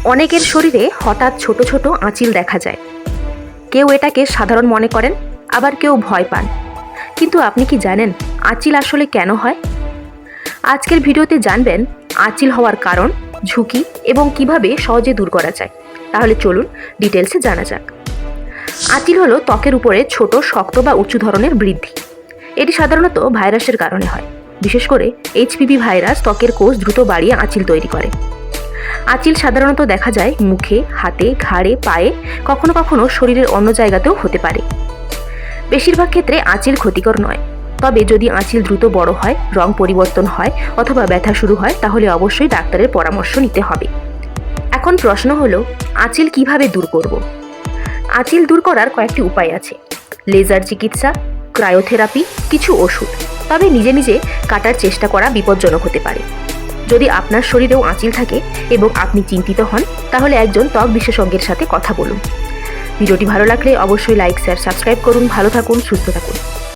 অনেকের শরীরে হঠাৎ ছোট ছোট আঁচিল দেখা যায়। কেউ এটাকে সাধারণ মনে করেন, আবার কেউ ভয় পান। কিন্তু আপনি কি জানেন আঁচিল আসলে কেন হয়? আজকের ভিডিওতে জানবেন আঁচিল হওয়ার কারণ, ঝুঁকি এবং কিভাবে সহজে দূর করা যায়। তাহলে চলুন ডিটেলসে জানা যাক। আঁচিল হলো ত্বকের উপরে ছোট, শক্ত বা উঁচু ধরনের বৃদ্ধি। এটি সাধারণত ভাইরাসের কারণে হয়। বিশেষ করে HPV ভাইরাস ত্বকের কোষ দ্রুত বাড়িয়ে আঁচিল তৈরি করে। আঁচিল সাধারণত দেখা যায় মুখে, হাতে, ঘাড়ে, পায়ে, কখনো কখনো শরীরের অন্য জায়গাতেও হতে পারে। বেশিরভাগ ক্ষেত্রে আঁচিল ক্ষতিকর নয়, তবে যদি আঁচিল দ্রুত বড় হয়, রং পরিবর্তন হয় অথবা ব্যথা শুরু হয়, তাহলে অবশ্যই ডাক্তারের পরামর্শ নিতে হবে। এখন প্রশ্ন হলো, আঁচিল কিভাবে দূর করব? আঁচিল দূর করার কয়েকটি উপায় আছে। লেজার চিকিৎসা, ক্রায়োথেরাপি, কিছু ওষুধ। তবে নিজে নিজে কাটার চেষ্টা করা বিপজ্জনক হতে পারে। যদি আপনার শরীরেও আঁচিল থাকে এবং আপনি চিন্তিত হন, তাহলে একজন ত্বক বিশেষজ্ঞের সাথে কথা বলুন। ভিডিওটি ভালো লাগলে অবশ্যই লাইক, শেয়ার, সাবস্ক্রাইব করুন। ভালো থাকুন, সুস্থ থাকুন।